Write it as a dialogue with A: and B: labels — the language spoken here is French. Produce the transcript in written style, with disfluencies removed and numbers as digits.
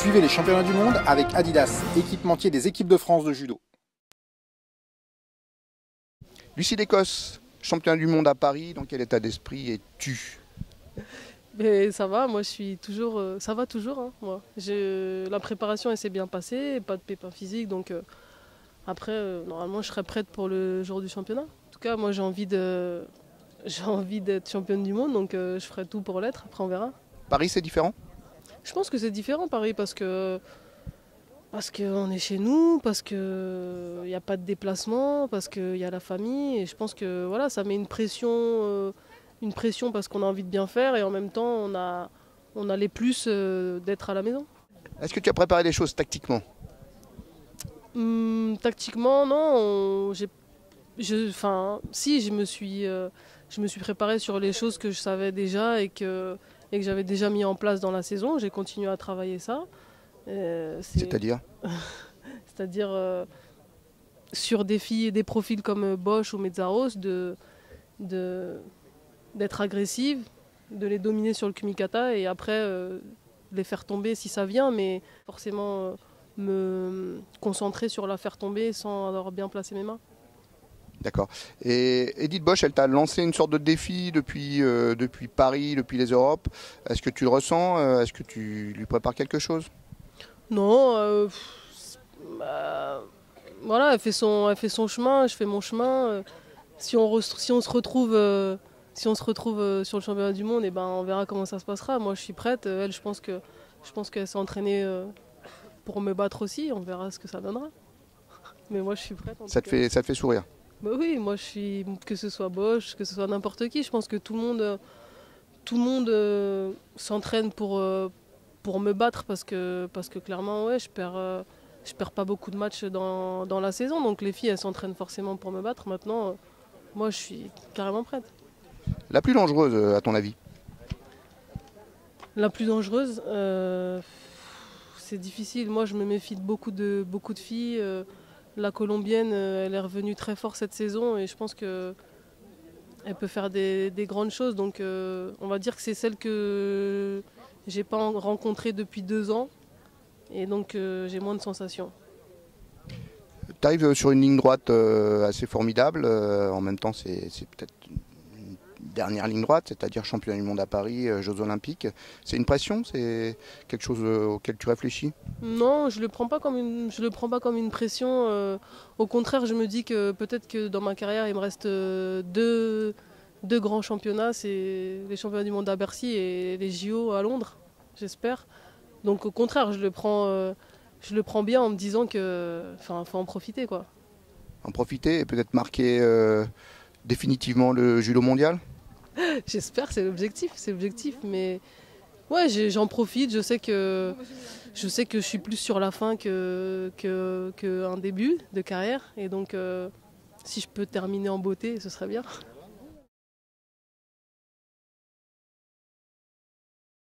A: Suivez les championnats du monde avec Adidas, équipementier des équipes de France de judo.
B: Lucie Décosse, championne du monde à Paris, dans quel état d'esprit es-tu?
C: Mais ça va, moi je suis toujours, ça va toujours, hein, moi. La préparation elle s'est bien passée, pas de pépins physiques, donc après normalement je serai prête pour le jour du championnat. En tout cas moi j'ai envie d'être championne du monde, donc je ferai tout pour l'être, après on verra.
B: Paris c'est différent?
C: Je pense que c'est différent Paris parce qu'on est chez nous, parce qu'il n'y a pas de déplacement, parce qu'il y a la famille, et je pense que voilà, ça met une pression parce qu'on a envie de bien faire et en même temps on a les plus d'être à la maison.
B: Est-ce que tu as préparé des choses tactiquement?
C: Tactiquement, non. Si, je me suis préparée sur les choses que je savais déjà et que j'avais déjà mis en place dans la saison. J'ai continué à travailler ça.
B: C'est-à-dire?
C: C'est-à-dire sur des filles et des profils comme Bosch ou Metzaros, d'être agressive, de les dominer sur le kumikata et après les faire tomber si ça vient, mais forcément me concentrer sur la faire tomber sans avoir bien placé mes mains.
B: D'accord. Et Edith Bosch, elle t'a lancé une sorte de défi depuis Paris, depuis les Europes. Est-ce que tu le ressens? Est-ce que tu lui prépares quelque chose?
C: Non, voilà, elle fait son chemin, je fais mon chemin. Si on se retrouve sur le championnat du monde, et ben on verra comment ça se passera. Moi, je suis prête. Elle, je pense qu'elle s'est entraînée pour me battre aussi. On verra ce que ça donnera. Mais moi, je suis prête.
B: Ça te fait sourire?
C: Bah oui, moi, que ce soit Bosch, que ce soit n'importe qui, je pense que tout le monde s'entraîne pour me battre parce que clairement, ouais, je perds pas beaucoup de matchs dans la saison. Donc les filles, elles s'entraînent forcément pour me battre. Maintenant, moi, je suis carrément prête.
B: La plus dangereuse, à ton avis?
C: La plus dangereuse, c'est difficile. Moi, je me méfie de beaucoup de filles. La colombienne, elle est revenue très fort cette saison et je pense qu'elle peut faire des grandes choses. Donc, on va dire que c'est celle que j'ai pas rencontrée depuis 2 ans et donc j'ai moins de sensations.
B: Tu arrives sur une ligne droite assez formidable. En même temps, c'est peut-être une dernière ligne droite, c'est-à-dire championnat du monde à Paris, Jeux Olympiques. C'est une pression? C'est quelque chose auquel tu réfléchis?
C: Non, je le prends pas comme une pression. Au contraire, je me dis que peut-être que dans ma carrière, il me reste deux grands championnats. C'est les championnats du monde à Bercy et les JO à Londres, j'espère. Donc au contraire, je le prends bien en me disant que, faut en profiter, quoi.
B: En profiter et peut-être marquer définitivement le judo mondial?
C: J'espère, c'est l'objectif. Mais ouais, j'en profite. Je sais que je suis plus sur la fin qu'un début de carrière. Et donc, si je peux terminer en beauté, ce serait bien.